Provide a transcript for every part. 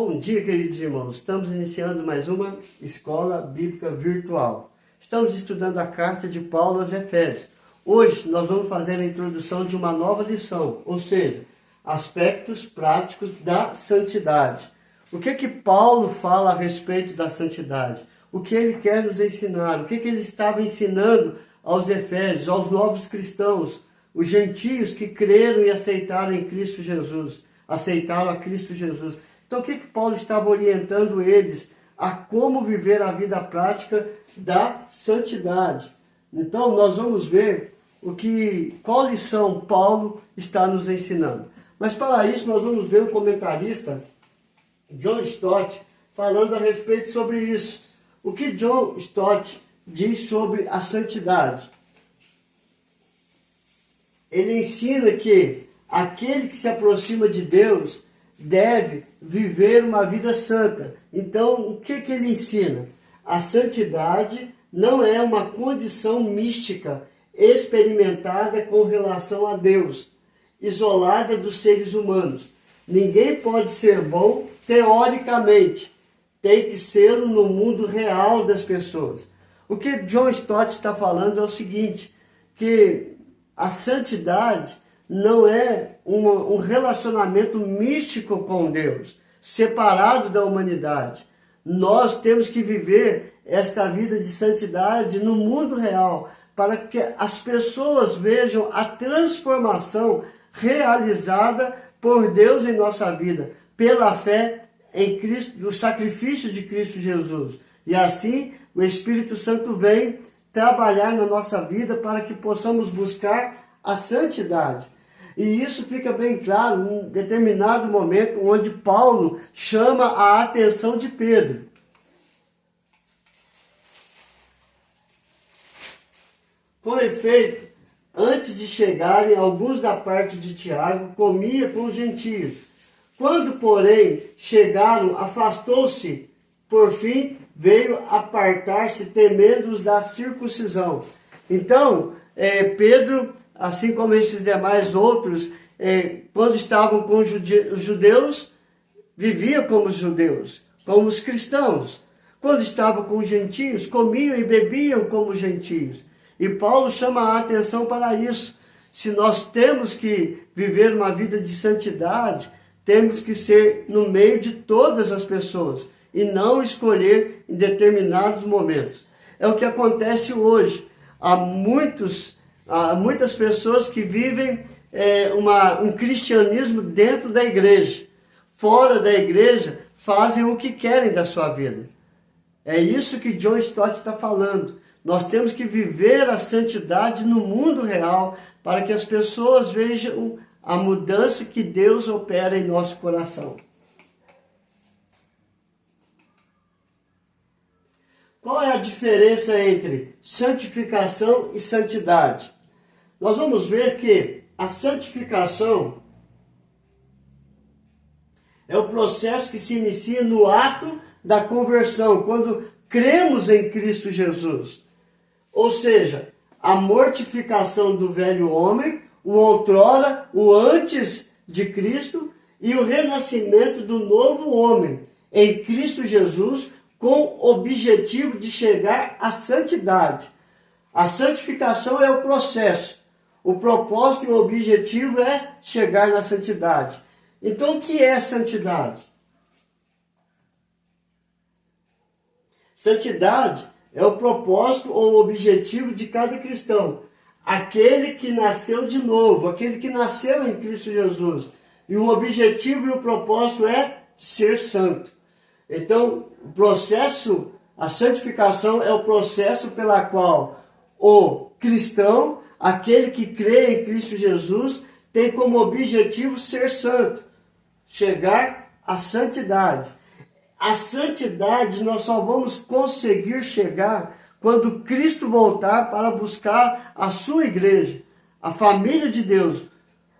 Bom dia, queridos irmãos. Estamos iniciando mais uma escola bíblica virtual. Estamos estudando a carta de Paulo aos Efésios. Hoje nós vamos fazer a introdução de uma nova lição, ou seja, aspectos práticos da santidade. O que Paulo fala a respeito da santidade? O que ele quer nos ensinar? O que ele estava ensinando aos Efésios, aos novos cristãos, os gentios que creram e aceitaram em Cristo Jesus, aceitaram a Cristo Jesus. Então, o que Paulo estava orientando eles a como viver a vida prática da santidade? Então, nós vamos ver qual lição Paulo está nos ensinando. Mas, para isso, nós vamos ver um comentarista, John Stott, falando a respeito sobre isso. O que John Stott diz sobre a santidade? Ele ensina que aquele que se aproxima de Deus deve viver uma vida santa. Então, o que ele ensina? A santidade não é uma condição mística experimentada com relação a Deus, isolada dos seres humanos. Ninguém pode ser bom teoricamente, tem que ser no mundo real das pessoas. O que John Stott está falando é o seguinte, que a santidade não é um relacionamento místico com Deus, separado da humanidade. Nós temos que viver esta vida de santidade no mundo real, para que as pessoas vejam a transformação realizada por Deus em nossa vida, pela fé em Cristo, no sacrifício de Cristo Jesus. E assim o Espírito Santo vem trabalhar na nossa vida para que possamos buscar a santidade. E isso fica bem claro em um determinado momento onde Paulo chama a atenção de Pedro. Com efeito, antes de chegarem, alguns da parte de Tiago comia com os gentios. Quando, porém, chegaram, afastou-se, por fim, veio apartar-se, temendo-os da circuncisão. Então, Pedro, assim como esses demais outros, quando estavam com os judeus, vivia como os judeus, como os cristãos. Quando estavam com os gentios, comiam e bebiam como os gentios. E Paulo chama a atenção para isso. Se nós temos que viver uma vida de santidade, temos que ser no meio de todas as pessoas e não escolher em determinados momentos. É o que acontece hoje. Há muitas pessoas que vivem um cristianismo dentro da igreja. Fora da igreja, fazem o que querem da sua vida. É isso que John Stott está falando. Nós temos que viver a santidade no mundo real para que as pessoas vejam a mudança que Deus opera em nosso coração. Qual é a diferença entre santificação e santidade? Nós vamos ver que a santificação é o processo que se inicia no ato da conversão, quando cremos em Cristo Jesus. Ou seja, a mortificação do velho homem, o outrora, o antes de Cristo, e o renascimento do novo homem em Cristo Jesus, com o objetivo de chegar à santidade. A santificação é o processo. O propósito e o objetivo é chegar na santidade. Então, o que é santidade? Santidade é o propósito ou o objetivo de cada cristão. Aquele que nasceu de novo, aquele que nasceu em Cristo Jesus. E o objetivo e o propósito é ser santo. Então, o processo, a santificação é o processo pela qual o cristão, aquele que crê em Cristo Jesus, tem como objetivo ser santo, chegar à santidade. A santidade nós só vamos conseguir chegar quando Cristo voltar para buscar a sua igreja, a família de Deus,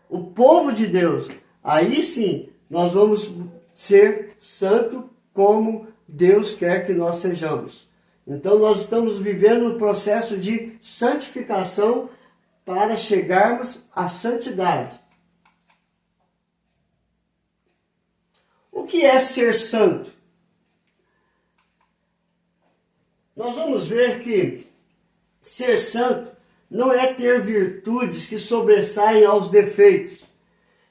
o povo de Deus. Aí sim, nós vamos ser santos como Deus quer que nós sejamos. Então nós estamos vivendo um processo de santificação para chegarmos à santidade. O que é ser santo? Nós vamos ver que ser santo não é ter virtudes que sobressaem aos defeitos.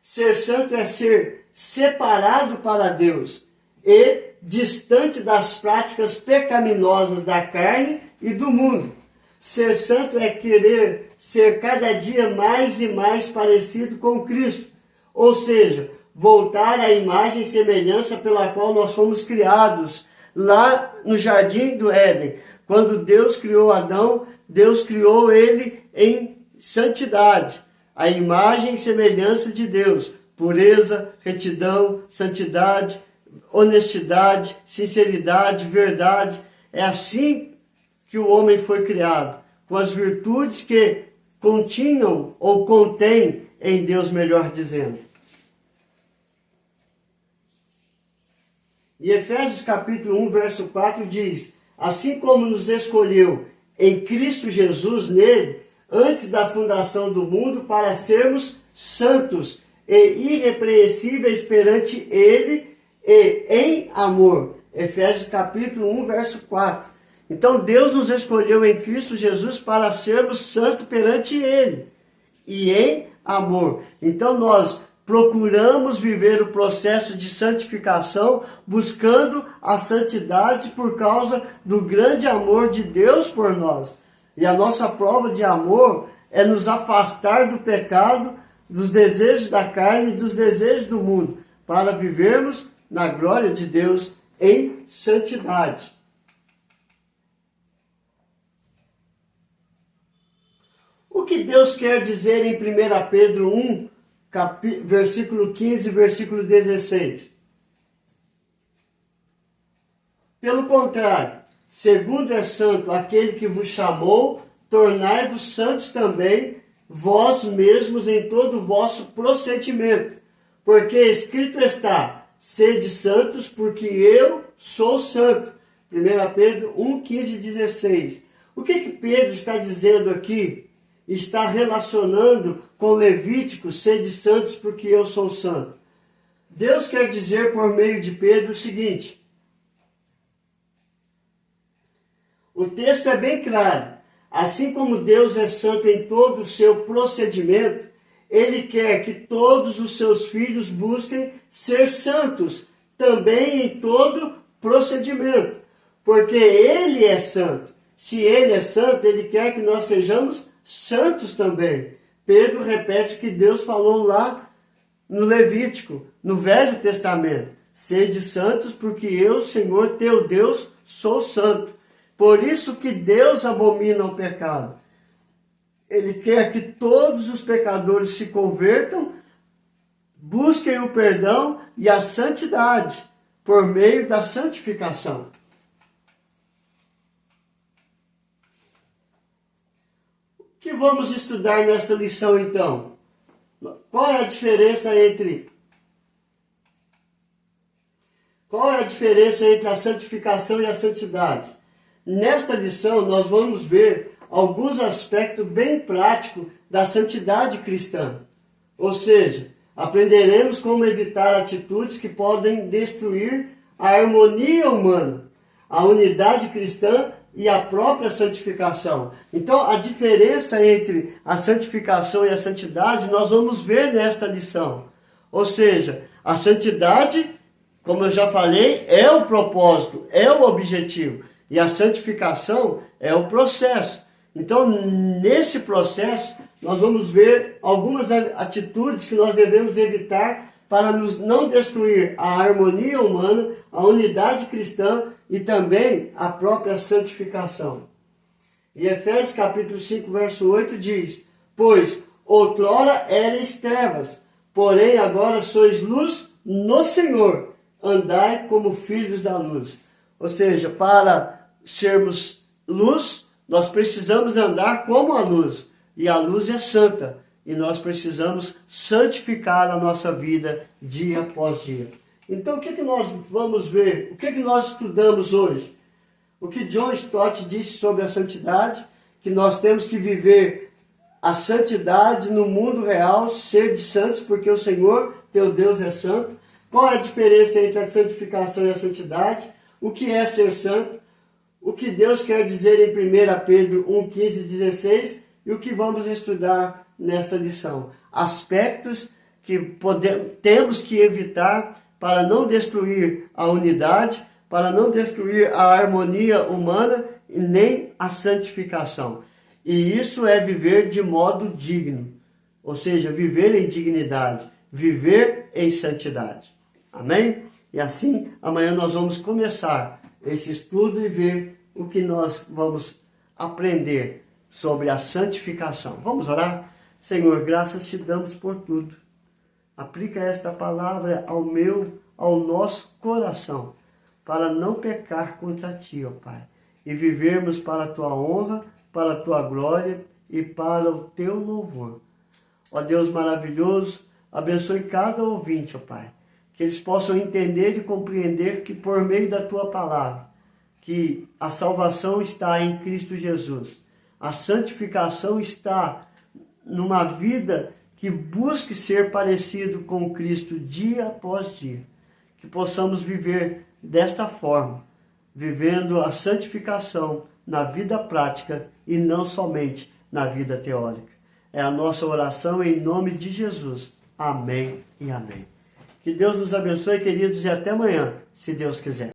Ser santo é ser separado para Deus e distante das práticas pecaminosas da carne e do mundo. Ser santo é querer ser cada dia mais e mais parecido com Cristo, ou seja, voltar à imagem e semelhança pela qual nós fomos criados lá no Jardim do Éden. Quando Deus criou Adão, Deus criou ele em santidade, a imagem e semelhança de Deus, pureza, retidão, santidade, honestidade, sinceridade, verdade. É assim que o homem foi criado, com as virtudes que continham ou contém em Deus, melhor dizendo. E Efésios capítulo 1, verso 4 diz: assim como nos escolheu em Cristo Jesus nele, antes da fundação do mundo, para sermos santos e irrepreensíveis perante ele e em amor. Efésios capítulo 1, verso 4. Então Deus nos escolheu em Cristo Jesus para sermos santos perante ele e em amor. Então nós procuramos viver o processo de santificação, buscando a santidade por causa do grande amor de Deus por nós. E a nossa prova de amor é nos afastar do pecado, dos desejos da carne e dos desejos do mundo, para vivermos na glória de Deus em santidade. O que Deus quer dizer em 1 Pedro 1, versículo 15, versículo 16? Pelo contrário, segundo é santo aquele que vos chamou, tornai-vos santos também, vós mesmos em todo o vosso procedimento. Porque escrito está, sede santos, porque eu sou santo. 1 Pedro 1, 15 e 16. O que Pedro está dizendo aqui? Está relacionando com Levítico, sede santos, porque eu sou santo. Deus quer dizer por meio de Pedro o seguinte: o texto é bem claro. Assim como Deus é santo em todo o seu procedimento, ele quer que todos os seus filhos busquem ser santos, também em todo procedimento, porque ele é santo. Se ele é santo, ele quer que nós sejamos santos também. Pedro repete o que Deus falou lá no Levítico, no Velho Testamento: sede santos, porque eu, Senhor teu Deus, sou santo. Por isso que Deus abomina o pecado. Ele quer que todos os pecadores se convertam, busquem o perdão e a santidade por meio da santificação. O que vamos estudar nesta lição então? Qual é a diferença entre a santificação e a santidade? Nesta lição, nós vamos ver alguns aspectos bem práticos da santidade cristã. Ou seja, aprenderemos como evitar atitudes que podem destruir a harmonia humana, a unidade cristã e a própria santificação. Então, a diferença entre a santificação e a santidade, nós vamos ver nesta lição. Ou seja, a santidade, como eu já falei, é o propósito, é o objetivo. E a santificação é o processo. Então, nesse processo, nós vamos ver algumas atitudes que nós devemos evitar para não destruir a harmonia humana, a unidade cristã e também a própria santificação. E Efésios capítulo 5, verso 8 diz: pois outrora erais trevas, porém agora sois luz no Senhor, andai como filhos da luz. Ou seja, para sermos luz, nós precisamos andar como a luz. E a luz é santa. E nós precisamos santificar a nossa vida dia após dia. Então, o que nós vamos ver? O que nós estudamos hoje? O que John Stott disse sobre a santidade, que nós temos que viver a santidade no mundo real, ser de santos, porque o Senhor, teu Deus, é santo. Qual é a diferença entre a santificação e a santidade? O que é ser santo? O que Deus quer dizer em 1 Pedro 1, 15 e 16 e o que vamos estudar nesta lição. Aspectos que temos que evitar para não destruir a unidade, para não destruir a harmonia humana e nem a santificação. E isso é viver de modo digno, ou seja, viver em dignidade, viver em santidade. Amém? E assim, amanhã nós vamos começar esse estudo e ver o que nós vamos aprender sobre a santificação. Vamos orar? Senhor, graças te damos por tudo. Aplica esta palavra ao nosso coração, para não pecar contra ti, ó Pai, e vivermos para a tua honra, para a tua glória e para o teu louvor. Ó Deus maravilhoso, abençoe cada ouvinte, ó Pai, que eles possam entender e compreender que por meio da tua palavra, que a salvação está em Cristo Jesus, a santificação está numa vida que busque ser parecido com Cristo dia após dia. Que possamos viver desta forma, vivendo a santificação na vida prática e não somente na vida teórica. É a nossa oração em nome de Jesus. Amém e amém. Que Deus nos abençoe, queridos, e até amanhã, se Deus quiser.